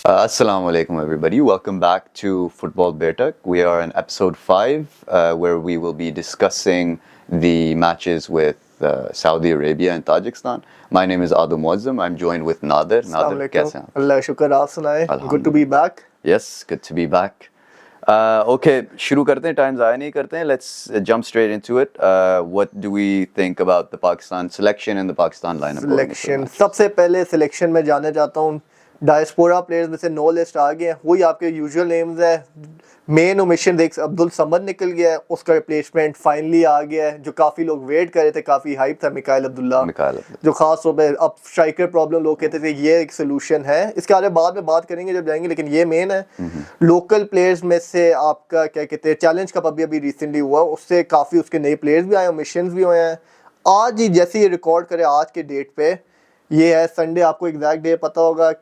Assalamu alaikum, everybody. Welcome back to Football Betak. We are in episode 5, where we will be discussing the matches with Saudi Arabia and Tajikistan. My name is Adu Muazzam. I'm joined with Nader. Nader, kaise hain? अल्लाह शुक्र आप सुनाए good to be back. Yes, good to be back. Okay, शुरू करते हैं. Time ज़ाया नहीं करते हैं. Let's jump straight into it. What do we think about the Pakistan selection and the Pakistan lineup? Selection सबसे पहले सिलेक्शन में जाने जाता हूँ. डायस्पोरा प्लेयर्स में से नो लिस्ट आ गए हैं. वही आपके यूजुअल नेम्स है. मेन ओमिशन देख अब्दुल समद निकल गया है. उसका रिप्लेसमेंट फाइनली आ गया है. जो काफ़ी लोग वेट कर रहे थे, काफ़ी हाइप था मिकाइल अब्दुल्ला, जो खास तौर पे अब स्ट्राइकर प्रॉब्लम लोग कहते थे ये एक सोल्यूशन है. इसके बारे में बाद में बात करेंगे जब जाएंगे, लेकिन ये मेन है. लोकल प्लेयर्स में से आपका क्या कहते हैं, चैलेंज कप अभी रिसेंटली हुआ, उससे काफ़ी उसके नए प्लेयर्स भी आए, मिशंस भी हुए हैं. आज ही जैसे ये रिकॉर्ड करें आज के डेट पे, ये है संडे, आपको एग्जैक्ट डे पता होगा.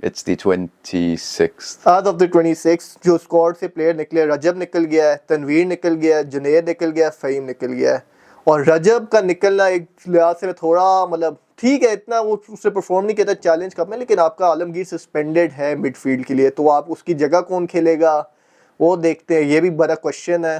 It's the 26th. As of the 26th जो स्क्वाड से प्लेयर निकले, रजब निकल गया है, तनवीर निकल गया है, जुनैद निकल गया है, फ़हीम निकल गया है. और रजब का निकलना एक लिहाज से थोड़ा मतलब ठीक है, इतना वो उससे परफॉर्म नहीं किया चैलेंज कप में, लेकिन आपका आलमगीर सस्पेंडेड है मिडफील्ड के लिए, तो आप उसकी जगह कौन खेलेगा वो देखते हैं. ये भी बड़ा क्वेश्चन है.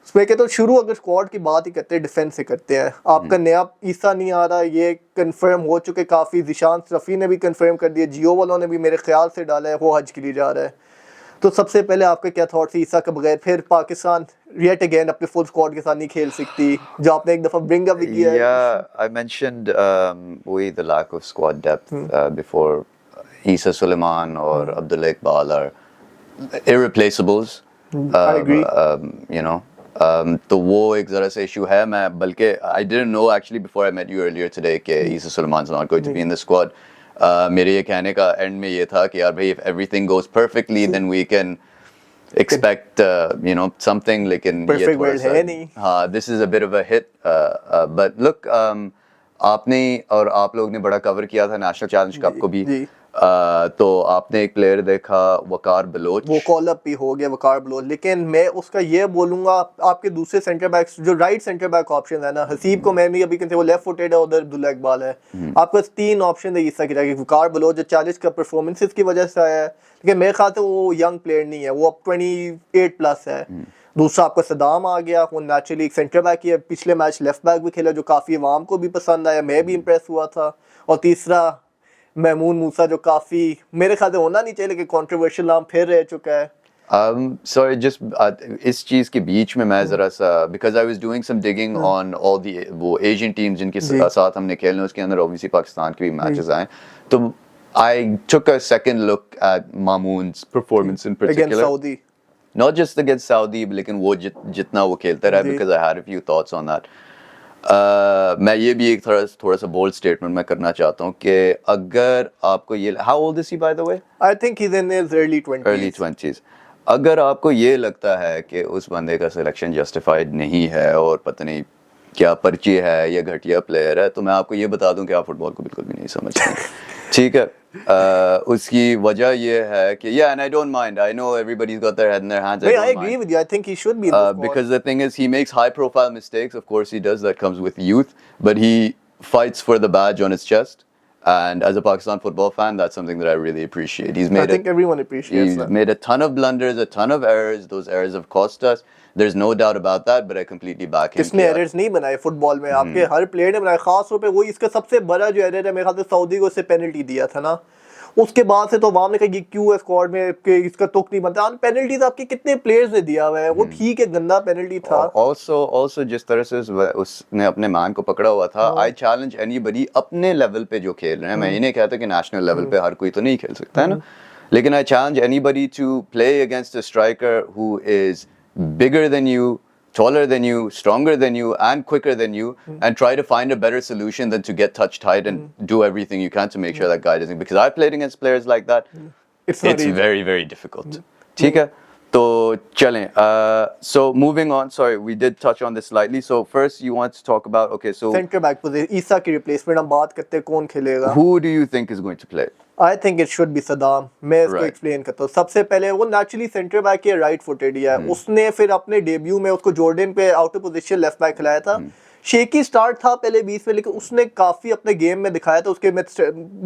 उसमें कहते तो शुरू अगर स्क्वाड की बात ही करते हैं, डिफेंस से करते हैं. आपका नया ईसा नहीं आ रहा, ये कंफर्म हो चुके काफ़ी. जिशान रफ़ी ने भी कंफर्म कर दिया, जियो वालों ने भी मेरे ख्याल से डाला है, वो हज के लिए जा रहा है. तो सबसे पहले आपके क्या थॉट्स ईसा के बगैर फिर पाकिस्तान येट अगेन अपने फुल स्क्वाड के साथ नहीं खेल सकती, जो आपने एक दफ़ा ब्रिंग अप भी किया है. Yeah, I mentioned the lack of squad depth before. Issa Suleiman or Abdullah Iqbal are irreplaceables. I agree. You know. तो वो एक ज़रा सा इशू है. मैं बल्कि I didn't know actually before I met you earlier today कि Issa Suleiman's not going to be in the squad. मेरे ये कहने का एंड में ये था कि यार भाई if everything goes perfectly then we can expect something, लेकिन perfect world है नहीं. हाँ, this is a bit of a hit, but look, आपने और आप लोग ने बड़ा कवर किया था नेशनल चैलेंज कप को भी. तो आपने एक प्लेयर देखा वकार बलोच, वो कॉल अप भी हो गया वकार बलोच, लेकिन मैं उसका ये बोलूंगा आपके दूसरे सेंटर बैक्स जो राइट सेंटर बैक ऑप्शन है ना, हसीब को मैं भी अभी कहते वो लेफ्ट फुटेड है, उधर अब्दुल्ला इकबाल है. आपके पास 3 ऑप्शन है ईसा की जगह. वकार बलोच जो 40 का परफॉर्मेंसेस की वजह से आया है, लेकिन मेरे ख्याल से वो यंग प्लेयर नहीं है, वो अब 28 प्लस है. दूसरा आपका सदाम आ गया, वो नेचुरली एक सेंटर बैक ही है, पिछले मैच लेफ्ट बैक भी खेला जो काफ़ी अवाम को भी पसंद आया, मैं भी इंप्रेस हुआ था. और तीसरा महमूद मूसा जो काफ़ी मेरे ख्याल से होना नहीं चाहिए, लेकिन कंट्रोवर्शियल नाम फिर रह चुका है. Sorry, just इस चीज़ के बीच में मैं ज़रा सा, because I was doing some digging on all the वो Asian teams जिनके साथ हमने खेलने, उसके अंदर obviously पाकिस्तान के भी मैचेस आए, तो I took a second look at Mamoon's performance in particular. Against Saudi. Not just against Saudi, लेकिन वो जितना वो खेलता रहा, because I had a few thoughts on that. मैं ये भी एक थोड़ा सा बोल्ड स्टेटमेंट मैं करना चाहता हूँ कि अगर आपको ये, how old is he by the way? I think he's in his early 20s. Early 20s. अगर आपको ये लगता है कि उस बंदे का सिलेक्शन जस्टिफाइड नहीं है और पता नहीं क्या पर्ची है या घटिया प्लेयर है, तो मैं आपको ये बता दूं कि आप फुटबॉल को बिल्कुल भी नहीं समझते. ठीक है. उसकी वजह ये है कि yeah, and I don't mind. I know everybody's got their head in their hands. I agree with you. I think he should be in the squad. Because the thing is, he makes high-profile mistakes. Of course, he does. That comes with youth. But he fights for the badge on his chest. And as a Pakistan football fan, that's something that I really appreciate. I think everyone appreciates that. He's made a ton of blunders, a ton of errors. Those errors have cost us. There's no doubt about that. But I completely back him. किसने errors नहीं बनाए football में? आपके हर player ने बनाए. खास तौर पे वही इसका सबसे बड़ा जो एरर है मेरे ख्याल से सऊदी को इससे पेनल्टी दिया था ना, उसके बाद से तो अवाम ने कहा कि क्यों है स्क्वाड में कि इसका तुक नहीं बनता. पेनल्टीज आपके कितने प्लेयर्स ने दिया हुआ है, वो ठीक है, गंदा पेनल्टी था. also जिस तरह से उसने अपने मैन को पकड़ा हुआ था, I challenge anybody अपने लेवल पे जो खेल रहे हैं, मैं ये नहीं कहता कि नेशनल लेवल पे हर कोई तो नहीं खेल सकता है ना, लेकिन I challenge anybody to play against a striker who is bigger than you, taller than you, stronger than you, and quicker than you, and try to find a better solution than to get touch tight and do everything you can to make sure that guy doesn't. Because I've played against players like that. It's very, very difficult. ठीक है, तो चलें. So moving on. Sorry, we did touch on this slightly. So first, you want to talk about center back position. ईसा की replacement हम बात करते हैं कौन खेलेगा. Who do you think is going to play? I think it should be Saddam. मैं इसको explain करता हूँ. सबसे पहले वो नेचुरली सेंटर बैक या राइट फुटेड ही है. उसने फिर अपने डेब्यू में उसको जॉर्डन पे out of position left back खिलाया था. शेकी स्टार्ट था पहले 20 में, लेकिन उसने काफ़ी अपने गेम में दिखाया था. उसके में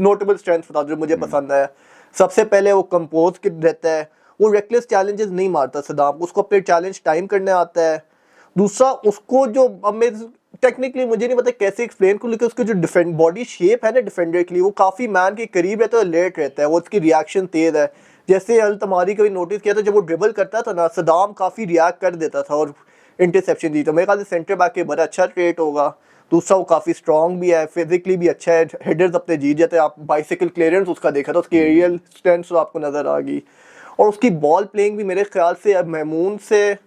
नोटेबल स्ट्रेंथ था जो मुझे पसंद आया. सबसे पहले वो कंपोज के रहता है, वो रेकलेस चैलेंजेस नहीं मारता सदाम, उसको अपने चैलेंज टाइम करने आता है। दूसरा उसको जो अब मैं टेक्निकली मुझे नहीं पता कैसे एक्सप्लेन करूं, लेकिन उसकी जो डिफेंड बॉडी शेप है ना डिफेंडर के लिए, वो काफ़ी मैन के करीब रहता है, अलर्ट रहता है, वो उसकी रिएक्शन तेज़ है। जैसे अल तमारी का भी नोटिस किया था, जब वो ड्रिबल करता था ना सदाम काफ़ी रिएक्ट कर देता था और इंटरसेप्शन दी। तो मेरे ख्याल से सेंटर बैक के बड़ा अच्छा ट्रेट होगा। दूसरा वो काफ़ी स्ट्रॉन्ग भी है, फिजिकली भी अच्छा है, हेडर्स अपने जीत जाते हैं। आप बाइसिकल क्लियरेंस उसका देखा था, उसकी एरियल स्ट्रेंथ तो आपको नज़र आ गई। और उसकी बॉल प्लेइंग भी मेरे ख्याल से अब महमून से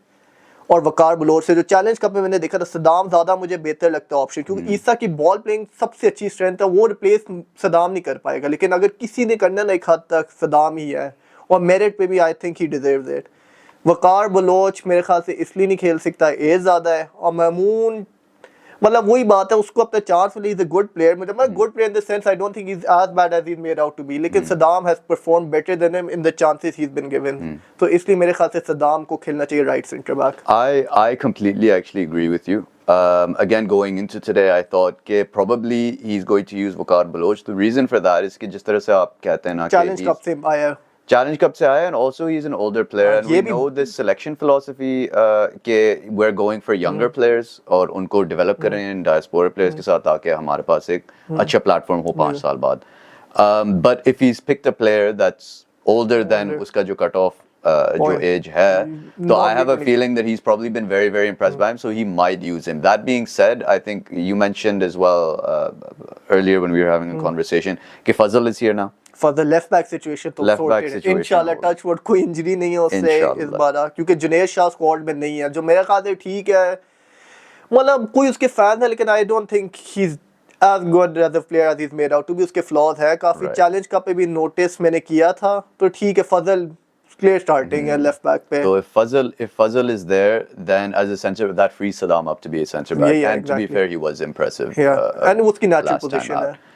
और वकार बलोच से, जो चैलेंज कप में मैंने देखा था, सदाम ज़्यादा मुझे बेहतर लगता है ऑप्शन, क्योंकि ईसा की बॉल प्लेइंग सबसे अच्छी स्ट्रेंथ है, वो रिप्लेस सदाम नहीं कर पाएगा। लेकिन अगर किसी ने करना ना एक हद तक सदाम ही है, और मेरिट पे भी I think he deserves it. Waqar Baloch मेरे ख्याल से इसलिए नहीं खेल सकता, एज ज़्यादा है, और महमून मतलब वही बात है, उसको अपना चांस मिली, इज अ गुड प्लेयर, मतलब good player in the sense I don't think he is as bad as he is made out to be, लेकिन Saddam has perform better than him in the chances he has been given. तो इसलिए मेरे ख्याल से सदाम को खेलना चाहिए right centre back. I completely actually agree with you. Again, going into today, I thought कि probably he's going to use Waqar Baloch. The reason for that is कि जिस तरह से आप कहते हैं ना कि चैलेंज कप से आया, Challenge Cup से आया, and also he's an older player, and we ये भी- know this selection philosophy कि we're going for younger players और उनको develop करें इन diaspora players के साथ, ताकि हमारे पास एक अच्छा platform हो 5 साल बाद. But if he's picked a player that's older than उसका जो cut off जो age है, तो I have a feeling that he's probably been very very impressed by him, so he might use him. That being said, I think you mentioned as well earlier when we were having a conversation कि Fazal is here now. For the left back situation तो Left back sorted है। situation इंशाल्लाह होगा। Touch wood कोई injury नहीं है उससे इंशाल्लाह। इस बार, क्योंकि जुनैद शाह स्क्वाड में नहीं है, जो मेरा ख्याल है ठीक है, मतलब कोई उसके फैन है, लेकिन I don't think he is as good as a player as he is made out to be. उसके फ्लॉज है काफी। Right. चैलेंज कप पे भी नोटिस मैंने किया था, तो ठीक है फजल क्लियर स्टार्टिंग है लेफ्ट बैक पे। So if Fazal is there, then as a center, that frees Saddam up to be a center back. Yeah, and to be exactly. fair, he was impressive. And उसकी natural last time position out. है।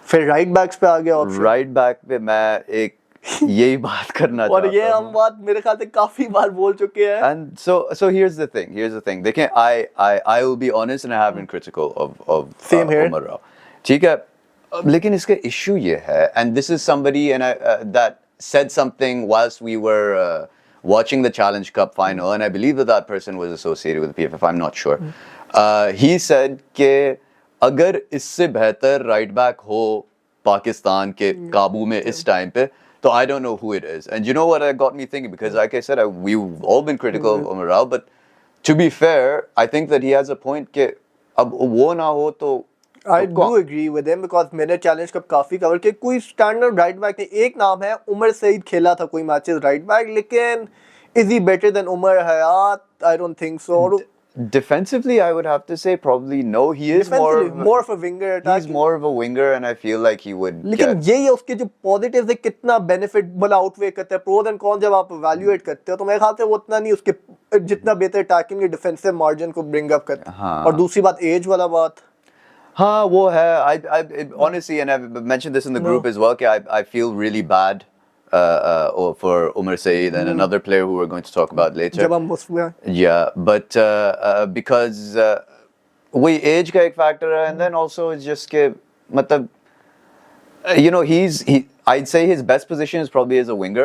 फिर right backs पे आ गया option, Right back पे मैं एक यही बात करना और ये चाहता हम हूँ. बात मेरे ख्याल से काफी बार बोल चुके हैं। And so here's the thing. Here's the thing. देखें, I will be honest, and I have been critical of Same here. Umar Rao. ठीक है, लेकिन इसका issue ये है, and this is somebody and that said something whilst we were watching the Challenge Cup final, and I believe that person was associated with the PFF. I'm not sure. He said कि अगर इससे बेहतर right back हो पाकिस्तान के काबू में इस time पे, so I don't know who it is. And you know what got me thinking? Because like I said, we've all been critical of Umar Rao, but to be fair, I think that he has a point कि अब वो ना हो तो I do agree with him because मैंने challenge cup काफी cover किया। कोई स्टैंडर्ड राइट बैक नहीं, एक नाम है उमर सईद, खेला था कोई मैचेस राइट बैक, लेकिन is he better than Umar Hayat? I don't think so. और defensively, I would have to say probably no. He is more of a winger attack. He's more of a winger, and I feel like he would लेकिन get. यही है उसके जो positives है, कितना benefit मतलब outweigh करते हैं, प्रोज एंड कॉन जब आप इवैल्यूएट करते हो, तो मेरे ख्याल से वो उतना नहीं उसके जितना बेहतर अटैकिंग के डिफेंसिव मार्जिन को ब्रिंग अप करते हैं। हाँ। और दूसरी बात एज वाला बात, हाँ वो है. I honestly, and I've mentioned this in the group as well, कि I feel really bad for Umar Saeed and another player who we're going to talk about later. जब हम उसमें Yeah, but because वही age का एक factor है, and then also it's just कि मतलब you know I'd say his best position is probably as a winger.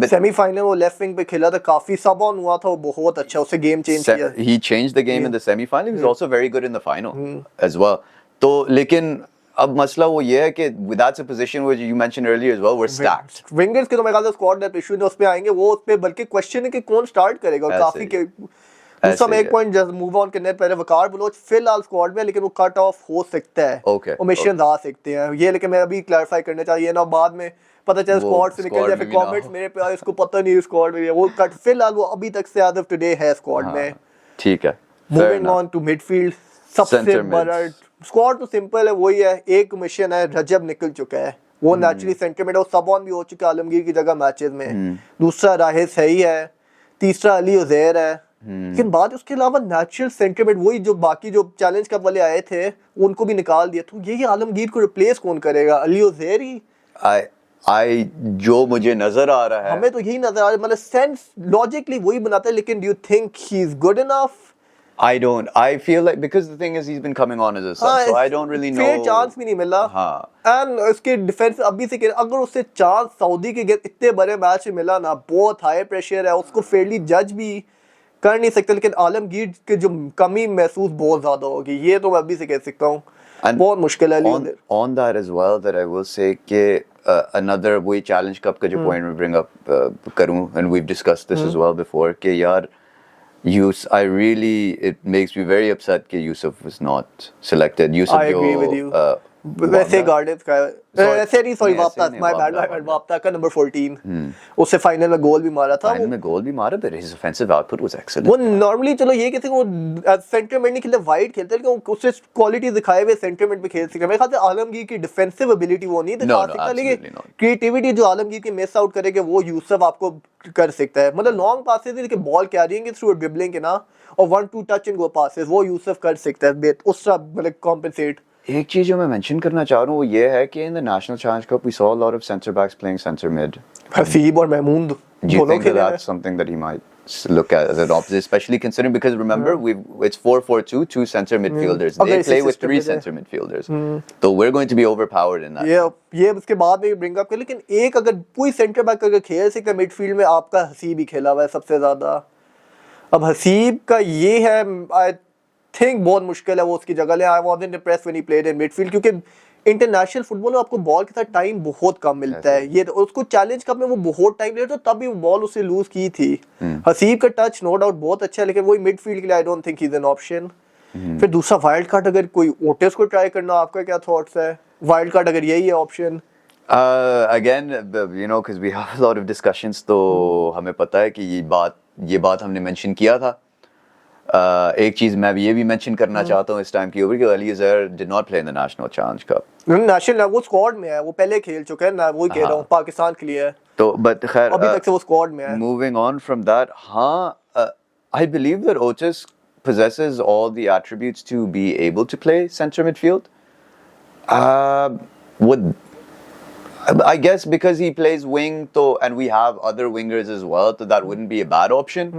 Semifinal वो लेफ्ट विंग पे खेला था, काफी सब ऑन हुआ था, वो बहुत अच्छा, उससे गेम चेंज किया। He changed the game in the semi-final. He was also very good in the final as well. तो लेकिन अब मसला वो ये है कि that's a position which you mentioned earlier as well, we're stacked. Wingers के तो मेरे ख्याल से स्क्वाड डेप्थ इशू है, उस पे आएंगे वो, उस पे बल्कि क्वेश्चन है कि कौन स्टार्ट करेगा। और ऐसे काफी ही के ऐसे दूसरा ही एक है। पॉइंट जस्ट मूव ऑन करने पहले, वकार बलोच फिलहाल स्क्वाड में, लेकिन वो कट ऑफ हो सकता है, Okay, ओमिशंस आ सकते हैं ये, लेकिन मैं अभी क्लैरिफाई करना चाहिए ना, बाद में पता चले वो स्क्वाड से निकल squad जाए, में फिर भी ना कमेंट्स हो। मेरे पे आए इसको पता नहीं स्क्वाड में है वो कट। फिलहाल वो अभी तक से एज ऑफ टुडे है स्क्वाड में। ठीक है. Fair moving enough. On to midfield, सबसे Center बड़ा mids. स्क्वाड तो सिंपल है, वही है, एक मिशन है, रजब निकल चुका है, वो नेचुरली सेंटर मिड, वो सब ऑन भी हो चुका है आलमगीर की जगह मैचेस में। दूसरा राहिस सही है, तीसरा अली उजैर है, लेकिन बात उसके अलावा नेचुरल सेंटर मिड वही जो बाकी जो चैलेंज कप वाले आए थे उनको भी निकाल दिया, तो ये आलमगीर को रिप्लेस कौन करेगा? अली उजैर ही। I जो मुझे नजर आ रहा है, हमें तो यही नजर आ रहा है, मतलब सेंस लॉजिकली वही बनाता है, लेकिन do you think he is good enough? I don't. I feel like because the thing is he's been coming on as a sub, so I don't really know. Fair chance भी नहीं मिला हाँ. And उसके defence अभी से अगर उससे chance Saudi के इतने बड़े मैच में मिला ना, बहुत हाई प्रेशर है, उसको फेयरली जज भी कर नहीं सकते, लेकिन आलमगीर के जो कमी महसूस बहुत ज्यादा होगी, ये तो मैं अभी से कह सकता हूँ, बहुत मुश्किल है। On that as well, that I will say कि another वही challenge cup का जो point में bring up करूँ, and we've discussed this as well before कि यार it makes me very upset कि Yusuf was not selected. Yusuf I agree with you. वैसे गार्डियंस का वैसे नहीं, सॉरी वापता, माय बैड वापता का नंबर 14 उससे फाइनल में गोल भी मारा था, फाइनल में गोल भी मारा, but his offensive output was excellent. वो नॉर्मली चलो ये कहते हैं वो सेंटर मिड नहीं खेलते, वाइड खेलते हैं, लेकिन उससे क्वालिटी दिखाए हुए सेंटर मिड पे खेल सकते हैं। मेरे ख्याल से आलमगीर की डिफेंसिव एबिलिटी वो नहीं दिखा सकता, लेकिन क्रिएटिविटी जो आलमगीर की मिस आउट करेगा वो यूसुफ आपको कर सकता है। मतलब लॉन्ग पासेस लेकिन बॉल कैरिंग थ्रू ड्रिबलिंग के ना, और 1-2 टच एंड गो पासेस वो यूसुफ कर सकता है उसका मतलब कॉम्पेंसेट। एक चीज जो मैं मेंशन करना चाह रहा हूँ वो ये है कि in the national challenge cup we saw a lot of centre backs playing centre mid. Haseeb और महमूद दोनों खेले। That's something that he might look at as an option, especially considering because remember it's 4-4-2, two center midfielders. They play with 3 center midfielders. So we're going to be overpowered in that. ये उसके बाद में bring up कर, लेकिन एक अगर कोई centre back अगर खेल सकता मिडफील्ड में, आपका हसीब ही खेला हुआ है सबसे ज्यादा। अब हसीब का ये है आई थिंक बहुत मुश्किल है वो उसकी जगह ले। I wasn't impressed when he played in midfield, क्योंकि इंटरनेशनल फुटबॉल में आपको बॉल के साथ टाइम बहुत कम मिलता है। ये उसको चैलेंज कप में वो बहुत टाइम ले, तो तब भी वो बॉल उससे लूज की थी। हसीब का टच नो डाउट बहुत अच्छा है, लेकिन वही मिडफील्ड के लिए आई don't think he is an option. फिर दूसरा वाइल्ड कार्ड, अगर कोई ओटिस को ट्राई करना, आपका क्या थॉट्स है? वाइल्ड कार्ड अगर यही है option. Again, you know, because we have a lot of discussions, तो हमें पता है कि ये बात हमने मेंशन किया था। एक चीज मैं ये भी मेंशन करना चाहता हूँ इस टाइम की ओवर कि Ali Azhar did not play in the national challenge cup. National वो स्क्वाड में है, वो पहले खेल चुका है ना, वो कह रहा हूँ पाकिस्तान के लिए है, तो बट खैर अभी तक से वो स्क्वाड में है। मूविंग ऑन फ्रॉम दैट, हाँ, I believe that Otis possesses all the attributes to be able to play center midfield. I guess because he plays wing, and we have other wingers as well, so that wouldn't be a bad option.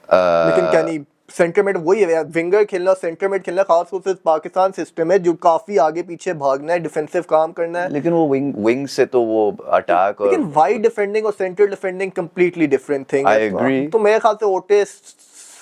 लेकिन क्या नहीं, centre mid वही है, winger खेलना, centre mid खेलना, खास तौर से पाकिस्तान सिस्टम है जो काफी आगे पीछे भागना है, डिफेंसिव काम करना है। लेकिन वो विंग से तो वो अटैक और लेकिन वाइड डिफेंडिंग और centre defending completely different thing है। I agree. तो मेरे ख्याल से Otis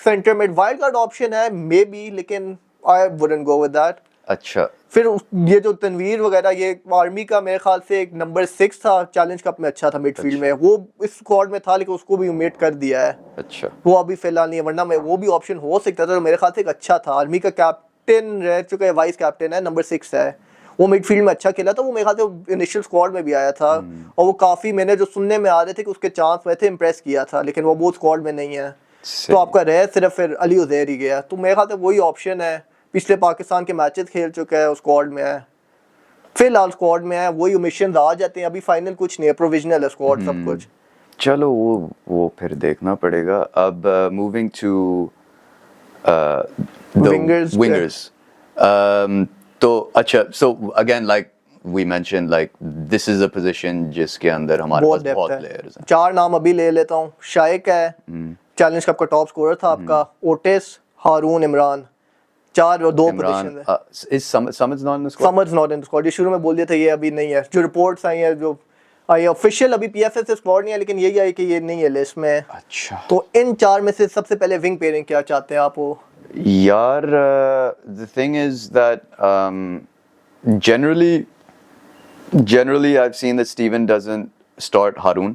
centre mid wild card option है मे बी, लेकिन I wouldn't go with that. अच्छा, फिर ये जो तनवीर वगैरह, ये आर्मी का मेरे ख्याल से एक नंबर 6 था चैलेंज कप में, अच्छा था मिडफील्ड में, वो इस स्क्वाड में था, लेकिन उसको भी उम्मीद कर दिया है। अच्छा, वो अभी फिलहाल नहीं है, वरना मैं वो भी ऑप्शन हो सकता था, तो मेरे ख्याल से एक अच्छा था। आर्मी का कैप्टन रह चुका है, वाइस कैप्टन है, नंबर 6 है, वो मिडफील्ड में अच्छा खेला था, वो मेरे ख्याल से इनिशियल स्क्वाड में भी आया था, और वो काफी, मैंने जो सुनने में आ रहे थे कि उसके चांस में थे, इम्प्रेस किया था, लेकिन वो स्क्वाड में नहीं है, तो आपका रह सिर्फ फिर अली उज़ैर ही गया। तो मेरे ख्याल से वही ऑप्शन है, पिछले पाकिस्तान के मैचेस खेल चुका है, स्क्वाड में है, फिलहाल स्क्वाड में है, वही मिशंस आ जाते हैं, अभी फाइनल कुछ नहीं है, प्रोविजनल है स्क्वाड सब कुछ। चलो वो फिर देखना पड़ेगा। अब मूविंग टू विंगर्स, तो अच्छा, so again like we mentioned, like this is a position जिसके अंदर हमारे पास बहुत प्लेयर्स हैं। 4 नाम अभी ले लेता हूँ। शाइक है, चैलेंज कप का टॉप स्कोरर था आपका, ओटिस, हारून, इमरान, 4 और 2 पोजीशन है। Is Samad not in the squad? Samad not in the squad, ये शुरू में बोल दिया था, ये अभी नहीं है। जो रिपोर्ट्स आई है, जो आई ऑफिशियल अभी पीएफएस से स्क्वाड नहीं है, लेकिन यही आई कि ये नहीं है लिस्ट में। अच्छा, तो इन 4 में से सबसे पहले विंग पेयरिंग क्या चाहते हैं आप? वो यार, the thing is that generally I've seen that Steven doesn't start Haroon.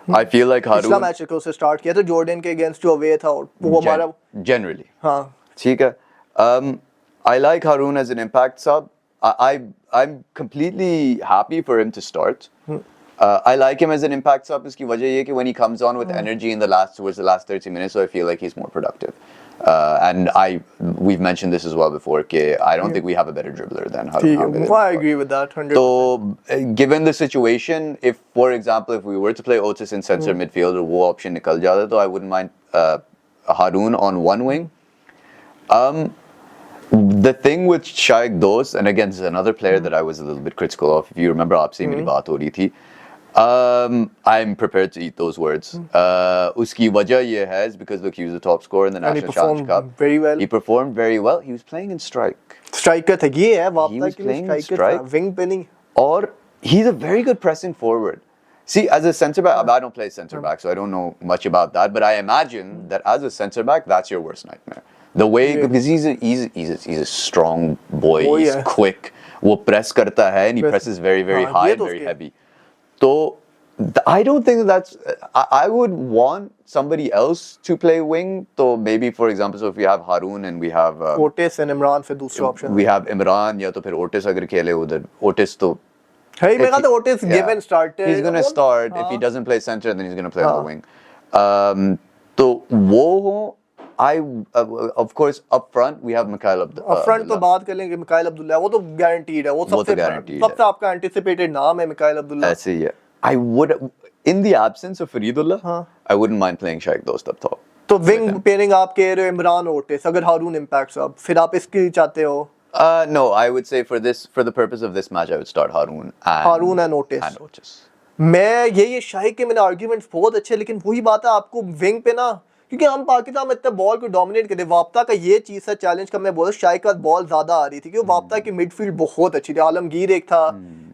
I feel like Haroon पिछला मैच को उसे स्टार्ट किया था जॉर्डन के अगेंस्ट, जो अवे था, वो हमारा generally, हाँ ठीक है। I like Haroon as an impact sub. I'm completely happy for him to start. I like him as an impact sub. इसकी वजह ये कि when he comes on with energy in towards the last 30 minutes, so I feel like he's more productive. And we've mentioned this as well before, कि I don't think we have a better dribbler than Haroon. I agree with that 100%. So given the situation, if for example if we were to play Otis in center midfield or वो option निकल जाता, तो I wouldn't mind Haroon on one wing. The thing with Shaikh Dost, and again this is another player that I was a little bit critical of, if you remember आपसे मेरी बात हो रही थी, I'm prepared to eat those words. Uski wajah ye hai is because look, he was the top scorer in the And he National Challenge performed Cup. very well. He performed very well. He was playing in strike. Striker था, ये है He वापता was के लिए playing in striker था, strike. Wing पे नहीं. Or he's a very good pressing forward. See, as a centre back, I don't play centre back, so I don't know much about that. But I imagine that as a centre back, that's your worst nightmare. The way Yeah. because he's a strong boy. Oh, He's yeah. quick. वो press करता है, and he Press- presses very very हाँ, high ये and तो very उसके- heavy. So I don't think that's. I would want somebody else to play wing. So maybe, for example, so if we have Haroon and we have Otis and Imran फिर दूसरा option we have Imran या तो फिर Otis अगर खेले उधर Otis तो है. if मेरे ख्याल he- से Otis yeah. Given starter. He's going to start. If he doesn't play center, then he's going to play on the wing. तो वो हो, of course up front we have Mikhail अब front तो बात कर लेंगे. मिकाइल अब्दुल्ला वो तो गारंटीड है, वो तो सबसे guaranteed सबसे आपका एंटिसिपेटेड नाम है मिकाइल अब्दुल्ला. ऐसे ही है. I would, in the absence of Faridullah, हाँ. I wouldn't mind playing Shaikh Dost up top. तो विंग पेयरिंग आप कह रहे हो इमरान ओटिस, अगर हारून इम्पैक्ट्स अब फिर आप इसकी चाहते हो No, I would say for the purpose of this match, I would start Haroon Haroon and Otis. and Otis. मैं ये शाही के मैंने आर्ग्यूमेंट्स बहुत अच्छे, लेकिन वही बात है आपको विंग पे ना, क्योंकि हम पाकिस्तान में इतना बॉल को डोमिनेट करते. वापता का ये चीज था चैलेंज का, मैं बोला शाही का बॉल ज्यादा आ रही थी क्योंकि वापता की मिडफील्ड बहुत अच्छी थी. आलमगीर एक था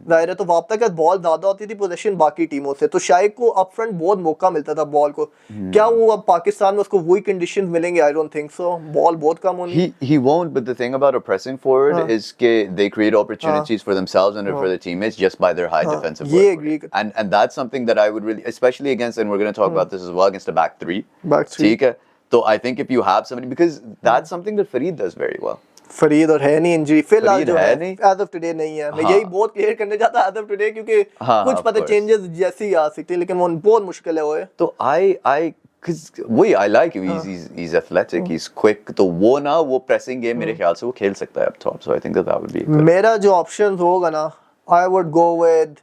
जाहिर है, तो वापता का बॉल ज्यादा होती थी पोजीशन बाकी टीमों से, तो शाही को अप फ्रंट बहुत मौका मिलता था बॉल को. क्या वो अब पाकिस्तान में उसको वही कंडीशंस मिलेंगे? आई डोंट थिंक सो. बॉल बहुत कम होनी. He won't, but the thing about a pressing forward is that they create opportunities for themselves and for their teammates just by their high defensive ये work agree rate. And that's something that I would really, especially against, and we're going to talk about this as well, against the back three. Back three. ठीक है? So I think if you have somebody, because that's something that Fareed does very well. Farid और है नहीं injury फिलहाल फरीद जो है है नहीं। एज ऑफ टुडे नहीं है. मैं हाँ. यही बहुत क्लियर करने जाता एज ऑफ टुडे, क्योंकि हाँ, कुछ of पता course. चेंजेस जैसे ही आ सकते हैं, लेकिन वो बहुत मुश्किल है वो है. तो because I like him. He's athletic. He's quick. तो वो ना वो pressing game मेरे ख्याल से वो खेल सकता है up top. So I think that would be good. मेरा जो ऑप्शन होगा ना, I would go with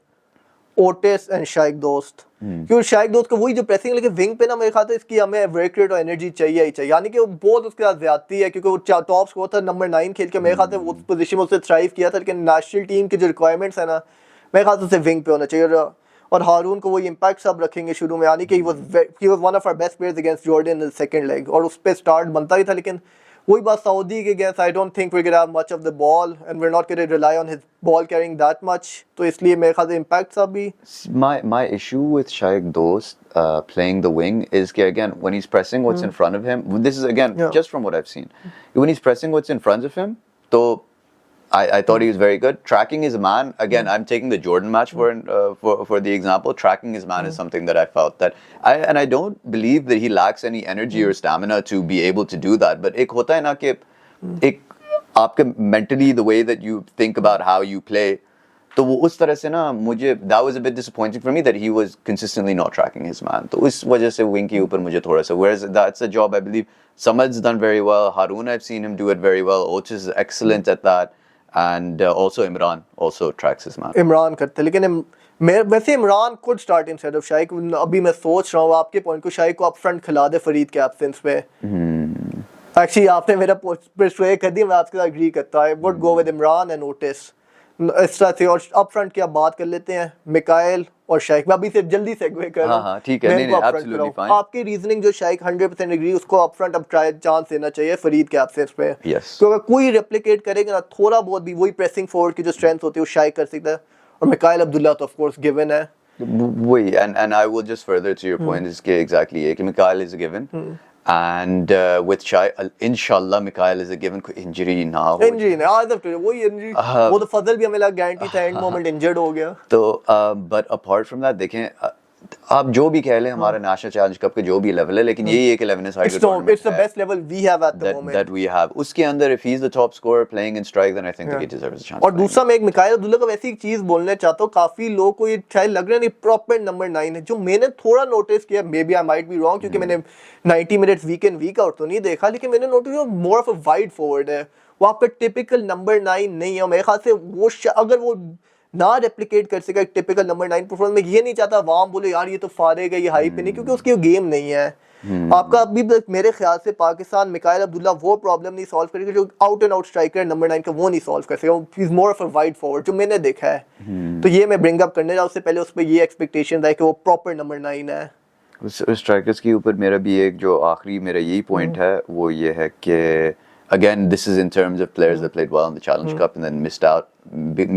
Otis and Shaik दोस्त. क्योंकि शाइक दोस्त का वही जो प्रेसिंग, लेकिन विंग पे ना मेरे ख्याल से इसकी हमें ब्रेक रेट और एनर्जी चाहिए ही चाहिए. यानी कि वो बहुत उसके साथ ज्यादती है, क्योंकि वो टॉप स्कोर था नंबर 9 खेल के, मेरे ख्याल से उस पोजीशन में उसने थ्राइव किया था, लेकिन नेशनल टीम की जो रिक्वायरमेंट्स है ना, मेरे ख्याल से उसे विंग पे होना चाहिए. और हारून को वही इम्पैक्ट सब रखेंगे शुरू में, यानी कि he was one of our best players against Jordan in the second leg, और उस पे स्टार्ट बनता ही था. लेकिन वही बात सऊदी के against, I don't think we gonna have much of the ball and we are not gonna rely on his ball carrying that much, तो इसलिए मेरे ख्याल से इम्पैक्ट सब भी. My issue with Shaikh Dost playing the wing is that again when he's pressing what's in front of him, this is again Yeah. just from what I've seen, when he's pressing what's in front of him, so I thought he was very good. Tracking his man, again, I'm taking the Jordan match for the example. Tracking his man is something that I felt that I don't believe that he lacks any energy or stamina to be able to do that. But एक होता है ना कि एक आपके mentally the way that you think about how you play, तो वो उस तरह से ना मुझे that was a bit disappointing for me that he was consistently not tracking his man. तो इस वजह से wing के ऊपर मुझे थोड़ा सा, whereas that's a job I believe Samad's done very well. Haroon, I've seen him do it very well. Otis is excellent at that. And also Imran also tracks his man. Imran करते, लेकिन मैं वैसे Imran could start instead of Shaik. अभी मैं सोच रहा हूँ आपके पॉइंट को, शाइक को अप फ्रंट खिला दे फरीद के एब्सेंस पे. एक्चुअली आपने मेरा पर्सुएड कर दिया, मैं आपके साथ एग्री करता हूं. आई would go with Imran and Otis इस तरह से. और अप फ्रंट की आप बात कर लेते हैं, मिकाइल और शाइक. मैं अभी से जल्दी सेगवे कर रहा हूं. हाँ, ठीक है. मैं नहीं, इनको नहीं, up front absolutely कराऊं. fine. आपकी रीजनिंग जो शाइक 100% एग्री, उसको अप फ्रंट अब ट्राई चांस देना चाहिए फरीद के एब्सेंस पे. Yes. तो अगर कोई रेप्लिकेट करेगा ना थोड़ा बहुत भी, वही प्रेसिंग फॉरवर्ड की जो स्ट्रेंथ होती है वो शाइक कर सकता है. और मिकाइल अब्दुल्ला तो ऑफ कोर्स गिवन है. Wait, and I will just further to your point is कि exactly है कि Mikhail is a given. And with Shai, inshallah Mikhail is a given. कोई injury ना हो. इंजरी ने आज तक वही इंजरी, वो तो फजल भी हमें लगा गारंटी था, एंड मोमेंट इंजर्ड हो गया. तो but apart from that देखें, आप जो भी कह लें हमारा नेशनल चैलेंज कप के जो भी लेवल है, लेकिन यही एक 11 साइड का tournament It's the best level we have at the moment. that we have. उसके अंदर if he's the top scorer playing in strike, then I think that he deserves a chance. और दूसरा मैं एक मिकाइल अब्दुल्ला का वैसी एक चीज बोलना चाहता हूँ. काफी लोग को ये शायद लग रहा है नहीं प्रॉपर नंबर 9 है, जो मैंने थोड़ा नोटिस किया, maybe I might be wrong, क्योंकि मैंने 90 minutes week in week out तो नहीं देखा, लेकिन मैंने नोटिस किया more of a wide forward है. वो आपका टिपिकल नंबर 9 नहीं है. मेरे ख्याल से वो अगर वो ना रेप्लिकेट कर सका एक टिपिकल नंबर 9 परफॉर्मेंस में, ये नहीं चाहता वाम बोले यार ये तो फारेगा, ये हाई पे नहीं, क्योंकि उसकी गेम नहीं है. आपका अभी तक मेरे ख्याल से पाकिस्तान मिकाइल अब्दुल्ला वो प्रॉब्लम नहीं सॉल्व करेगा जो out and out striker number 9 का वो नहीं सॉल्व कर सकेगा, he is more of a wide forward जो मैंने देखा है। तो ये मैं ब्रिंग अप करने जा उससे पहले उस पर ये एक्सपेक्टेशन है कि वो प्रॉपर नंबर 9 है। उस स्ट्राइकर्स के ऊपर मेरा भी एक जो आखिरी मेरा यही पॉइंट है वो ये है कि again this is in terms of players that played well in the Challenge Cup and then missed out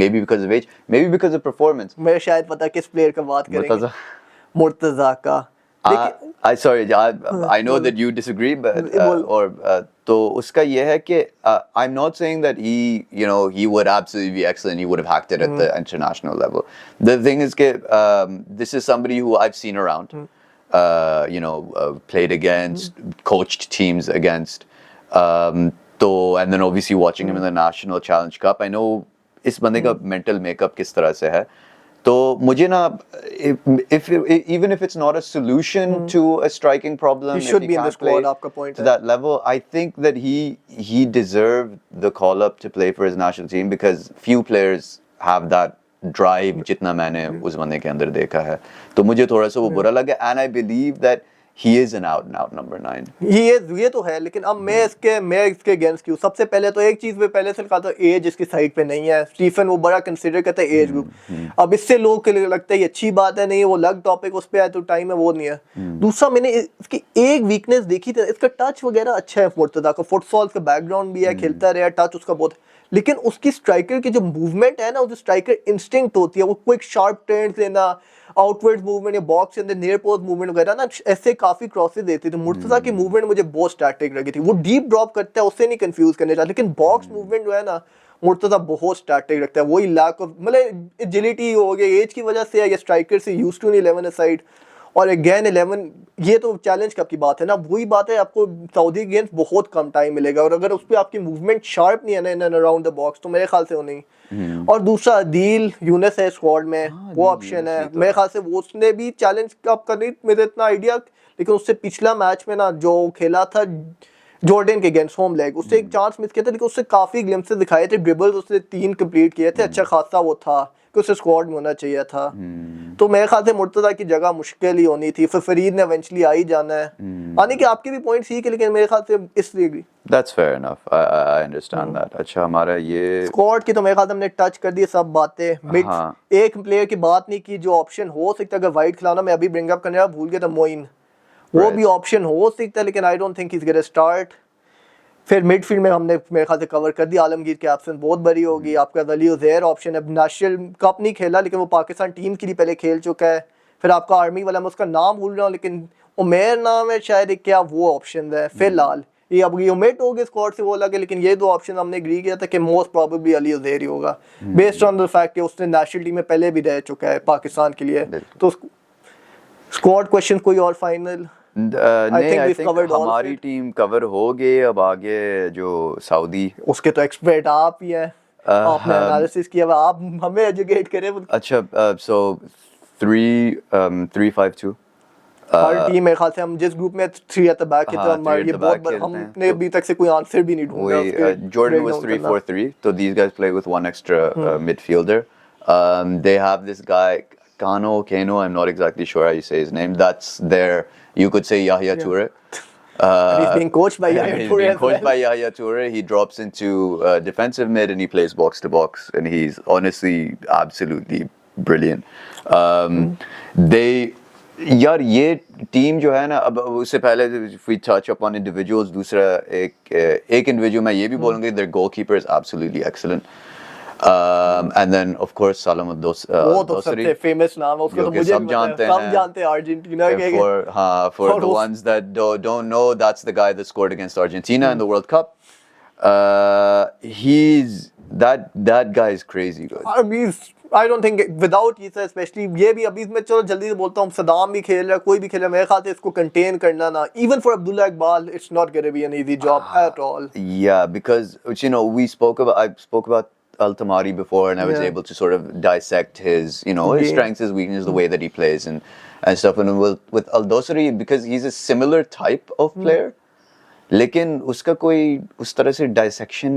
maybe because of age, maybe because of performance. मैं शायद पता किस प्लेयर का बात करेंगे, मुर्तजा का। Sorry, I know that you disagree, but तो उसका ये है कि I'm not saying that he would absolutely be excellent, he would have hacked it at the international level. The thing is that this is somebody who I've seen around, played against, coached teams against, and then obviously watching him in the National Challenge Cup, I know इस बंदे का mental makeup किस तरह से है। तो मुझे ना even if it's not a solution to a striking problem, he should if be in the can't play squad, आपका point to है। that level, I think that he deserved the call up to play for his national team because few players have that drive जितना मैंने उस बंदे के अंदर देखा है। तो मुझे थोड़ा सा वो बुरा लगा and I believe that he is an out and out number 9. ये तो है, लेकिन अब मैं इसके अगेंस्ट क्यों? सबसे पहले तो एक चीज में पहले से कहा था, एज इसकी साइड पे नहीं है। स्टीफन वो बड़ा कंसीडर करता है एज ग्रुप। अब इससे लोग के लिए लगता है ये अच्छी बात है, नहीं वो अलग टॉपिक उस पे है तो टाइम है वो नहीं है। दूसरा मैंने इसकी एक वीकनेस देखी थी, इसका टच वगैरह अच्छा है, मुर्तजा का फुटसॉल का बैकग्राउंड भी है, खेलता रहा, टच उसका बहुत, लेकिन उसकी स्ट्राइकर की जो मूवमेंट है ना, वो जो स्ट्राइकर इंस्टिंक्ट होती है, वो क्विक शार्प टर्न्स लेना, आउटवर्ड मूवमेंट या बॉक्स के अंदर नियर पोस्ट मूवमेंट वगैरह ना, ऐसे काफी क्रॉसेस देती थी। मुर्तजा की मूवमेंट मुझे बहुत स्टैटिक लगी थी। वो डीप ड्रॉप करता है, उससे नहीं कंफ्यूज करने चाहता, लेकिन बॉक्स मूवमेंट जो है ना मुर्तजा बहुत स्टैटिक रखता है। वही लैक ऑफ मतलब एजिलिटी हो गया, एज की वजह से है, या स्ट्राइकर से यूज्ड टू नहीं 11 साइड। और अगेन 11 ये तो चैलेंज कप की बात है ना, वही बात है, आपको सऊदी अगेंस्ट बहुत कम टाइम मिलेगा, और अगर उस पर आपकी मूवमेंट शार्प नहीं है ना in and around the box, तो मेरे ख्याल से वो नहीं। और दूसरा अदील यूनुस है स्क्वाड में, वो ऑप्शन है मेरे ख्याल से। वो उसने भी चैलेंज कप का नहीं मेरे इतना आइडिया, लेकिन उससे पिछला मैच में ना जो खेला था जॉर्डन के अगेंस्ट होम लेग, उससे एक चांस मिस किया था, लेकिन उससे काफी ग्लिम्सेस दिखाए थे, ड्रिबल्स उसने 3 कंप्लीट किए थे, अच्छा खासा वो था कि उसे स्क्वाड में होना चाहिए था। तो मेरे ख्याल से मुर्तजा की जगह मुश्किल ही होनी थी, फिर फरीद ने इवेंचुअली आ ही जाना है। यानी कि आपके भी पॉइंट ठीक है, लेकिन मेरे ख्याल से इसलिए That's fair enough. I understand that. अच्छा हमारा ये स्क्वाड की तो मेरे ख्याल से हमने टच कर दी सब बातें। मिड एक प्लेयर की बात नहीं की जो ऑप्शन हो सकता है, अगर वाइड खिलाना मैं अभी ब्रिंग अप करने वाला भूल गया था, मोइन वो भी ऑप्शन हो सकता है, लेकिन I don't think he is gonna start. फिर मिडफील्ड में हमने मेरे ख्याल से कवर कर दिया, आलमगीर की एब्सेंस बहुत बड़ी होगी। आपका वली उज़ैर ऑप्शन है, नेशनल कप नहीं खेला लेकिन वो पाकिस्तान टीम के लिए पहले खेल चुका है। फिर आपका आर्मी वाला, मैं उसका नाम भूल रहा हूँ, लेकिन उमेर नाम है शायद, क्या वो ऑप्शन है फिलहाल। ये अब ये उमेट हो गए स्क्वाड से वो अलग है, लेकिन ये 2 ऑप्शन हमने एग्री किया था कि मोस्ट प्रोबेबली अली उज़ैर ही होगा, बेस्ड ऑन द फैक्ट कि उसने नेशनल टीम में पहले भी रह चुका है पाकिस्तान के लिए। तो स्क्वाड क्वेश्चन कोई और फाइनल? नहीं, आई थिंक हमारी टीम कवर हो गई। अब आगे जो सऊदी, उसके तो एक्सपर्ट आप ही हैं, आपने एनालिसिस किया, आप हमें एजुकेट करें। अच्छा, सो 3-5-2 हर टीम मेरे ख्याल से हम जिस ग्रुप में 3 एट द बैक है, तो हमारे ये बहुत हमने अभी तक से कोई आंसर भी नहीं ढूंढा। Jordan was 3-4-3, so these guys play with one extra midfielder. They have this guy Kano, I'm not exactly sure how you say his name. That's their, you could say Yahya Toure. And he's being coached by Yahya Toure. He's being coached by Yahya Toure. He drops into defensive mid and he plays box to box, and he's honestly absolutely brilliant. यार ये team जो है ना, अब उससे पहले we touch upon individuals, दूसरा एक individual मैं ये भी बोलूँगा, their goalkeeper is absolutely excellent. And then of course Salam Al-Dosari, वो तो सबसे फेमस नाम है, उसको तो मुझे सब जानते हैं अर्जेंटीना के। For the ones that don't know, that's the guy that scored against Argentina in the World Cup. He's that guy is crazy good. I don't think without Isa especially, ये भी अभी मैं चलो जल्दी से बोलता हूँ, सदाम भी खेल रहा है, कोई भी खेल रहा है, मेरे ख्याल से इसको कंटेन करना ना, even for Abdullah Iqbal, it's not going to be an easy job at all. Yeah, because I spoke about Al-Tamari before, and I was able to sort of dissect his his strengths, his weaknesses, the way that he plays and stuff. And with Al-Dosari, because he's a similar type of player, लेकिन उसका कोई उस तरह से dissection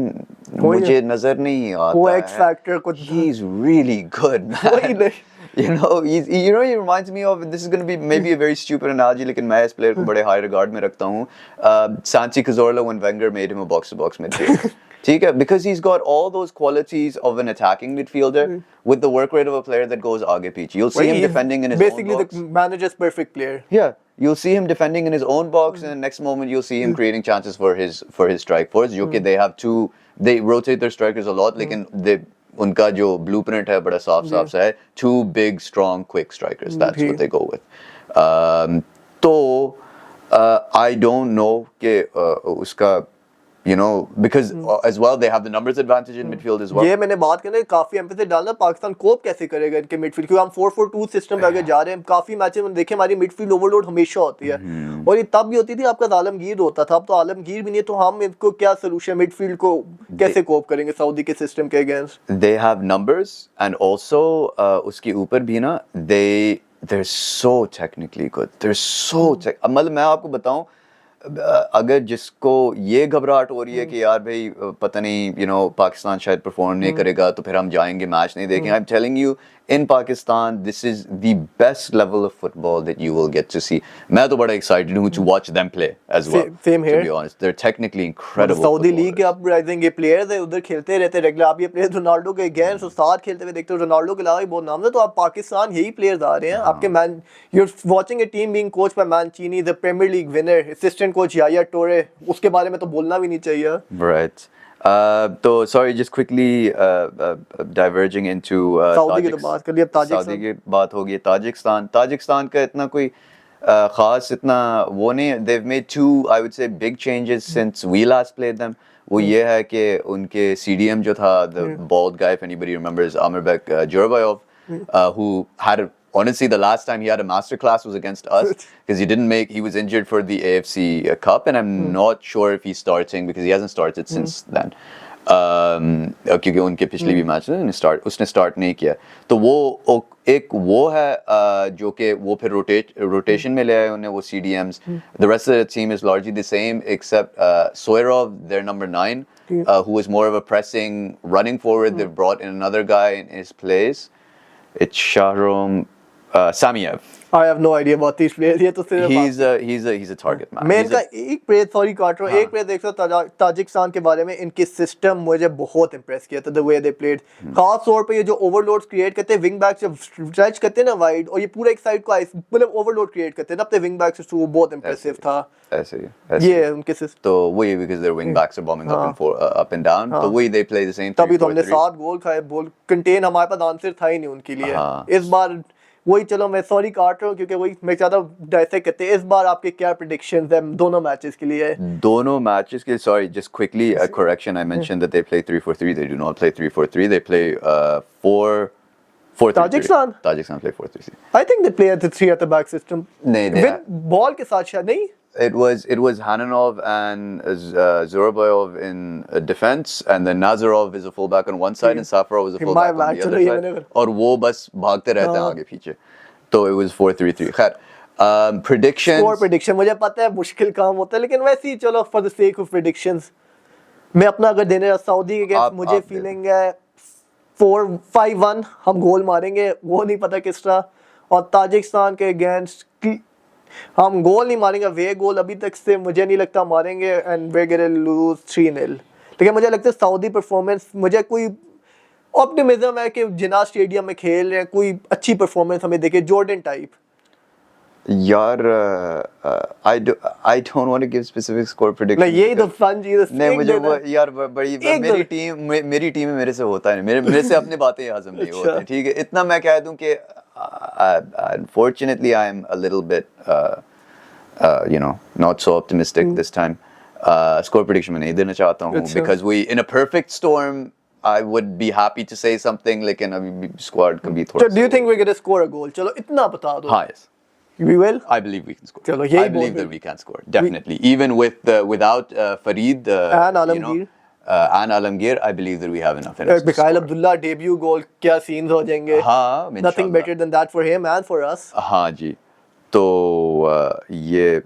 मुझे नजर नहीं आता। वो एक्स फैक्टर कुछ, he is really good, man. You know, he reminds me of, this is going to be maybe a very stupid analogy, लेकिन मैं इस player को बड़े high regard में रखता हूँ. Santi Cazorla when Wenger made him a box-to-box midfielder. ठीक है, because he's got all those qualities of an attacking midfielder with the work rate of a player that goes आगे पीछे. You'll see him defending in his own box. Basically, the manager's perfect player. Yeah, you'll see him defending in his own box, and the next moment you'll see him creating chances for his strike force. जो कि they rotate their strikers a lot, लेकिन उनका जो blueprint है बड़ा साफ सा है. 2 big, strong, quick strikers. That's what they go with. तो I don't know कि उसका, you know, because as well they have the numbers advantage in midfield as well. ये मैंने बात करना है, काफी एम्फेसिस डालना पाकिस्तान कोप कैसे करेगा इनके मिडफील्ड, क्योंकि हम 4-4-2 सिस्टम पे आगे जा रहे हैं. काफी मैचेस में देखे हमारी मिडफील्ड ओवरलोड हमेशा होती है, और ये तब भी होती थी आपका आलमगीर होता था. अब तो आलमगीर भी नहीं है, तो हम इनको क्या सोल्यूशन, मिडफील्ड को कैसे कोप करेंगे सऊदी के सिस्टम के against? They have numbers, and also उसके ऊपर भी ना they're so technically good. They're so मतलब मैं आपको बताऊं, अगर जिसको ये घबराहट हो रही है कि यार भाई पता नहीं, you know, पाकिस्तान शायद परफॉर्म नहीं करेगा तो फिर हम जाएंगे मैच नहीं देखेंगे. I'm telling you, in Pakistan, this is the best level of football that you will get to see. मैं तो बड़ा excited हूँ to watch them play as well. Same here. To be honest, they're technically incredible. Saudi league के uprising ये players है, उधर खेलते रहते रेगुलर. आप ये प्लेयर्स रोनाल्डो के अगेंस्ट और साथ खेलते हुए देखते हो, रोनाल्डो के अलावा भी बहुत नाम है. तो आप पाकिस्तान यही प्लेयर्स आ रहे हैं आपके man. you're watching a team being coached by Mancini, the Premier League winner, assistant coach Yaya Toure. उसके बारे में तो बोलना भी नहीं चाहिए. Right. तो sorry, just quickly diverging into Saudi की तो बात कर लिया, सऊदी की बात होगी. ताजिकिस्तान का इतना कोई खास इतना वो नहीं. They've made 2, I would say, big changes since we last played them. वो ये है कि उनके CDM जो था, the bald guy, if anybody remembers, Amirbek Jurbayov, who had honestly, the last time he had a masterclass was against us, because he was injured for the AFC Cup, and I'm not sure if he's starting, because he hasn't started since then. क्योंकि उनके पिछले भी match में उसने start नहीं किया. तो वो एक वो है जो कि वो फिर रोटेशन में ले आए उन्हें वो CDMs. The rest of the team is largely the same, except Soyrov, their number 9, who is more of a pressing, running forward. They've brought in another guy in his place. It's Shahram Samiev. I have no idea about these players. ये तो सिर्फ he's a target man. मैं इनका एक player, sorry काट रहा हूँ, एक प्लेयर देख सकता हूँ ताजिकिस्तान के बारे में. इनके सिस्टम मुझे बहुत इम्प्रेस किया था, द वे दे प्लेड. खास तौर पे ये जो ओवरलोड्स क्रिएट करते हैं, विंग बैक्स जब स्ट्रेच करते हैं ना वाइड, और ये पूरा एक साइड को मतलब ओवरलोड क्रिएट करते हैं ना अपने विंग बैक्स, वो बहुत इम्प्रेसिव था. ऐसे ये उनके सिस्टम. तो वही, because their wing backs are bombing up and down. तो वही they play the same. तभी तो हमने 7 गोल खाए. बॉल कंटेन हमारे पास आंसर था ही नहीं उनके लिए. इस बार वही, चलो मैं सॉरी काट रहा हूँ क्योंकि वही मैं ज़्यादा डाइसेक्ट करते हैं. इस बार आपके क्या प्रेडिक्शंस हैं दोनों मैचेस के लिए? दोनों मैचेस के, sorry, just quickly a correction. I mentioned that they play 3-4-3. They do not play 3-4-3. They play 4-4-3. Tajikistan play 4-3-3. I think they play at the 3 at the back system. नहीं, ball के साथ शायद नहीं. It was Hananov and Zurabayov in defense, and then Nazarov is a fullback on one side and Safarov is a fullback on the other side. और वो बस भागते रहते हैं आगे पीछे. तो it was 4-3-3. खैर, predictions. Score prediction मुझे पता है मुश्किल काम होता है, लेकिन वैसे ही चलो for the sake of predictions मैं अपना अगर देने सऊदी के अगेंस्ट मुझे फीलिंग है 4-5-1 हम गोल मारेंगे. वो नहीं पता किस तरह. और ताजिकिस्तान के अगेंस्ट हम गोल नहीं मारेंगे. वे गोल अभी तक से मुझे नहीं लगता मारेंगे, एंड वे गोना लूज 3-0. लेकिन मुझे लगता है सऊदी परफॉर्मेंस, मुझे कोई ऑप्टिमिज्म है कि जिन्ना स्टेडियम में खेल रहे हैं, कोई अच्छी परफॉर्मेंस हमें देखे, जॉर्डन टाइप. यार I don't want to give specific score prediction. नहीं, यही तो फन चीज़ है. नहीं, मुझे वो यार बड़ी मेरी टीम में मेरे से होता है नहीं. मेरे से अपनी बातें हजम नहीं होती. ठीक है, इतना मैं कह दूं कि unfortunately I am a little bit you know, not so optimistic this time. Score prediction मैं नहीं देना चाहता हूँ, because in a perfect storm I would be happy to say something, लेकिन अभी squad कभी थोड़ा. So do you think we're going to score a goal? चलो इतना बता दो. हाँ, yes. We will? I believe we can score. चलो I believe that we can score, definitely. Even without Farid and Alamgir. You know, and Alamgir, I believe that we have enough. Mikhail Abdullah debut goal, क्या scenes हो जाएंगे? हाँ, nothing better than that for him and for us. हाँ जी. तो ये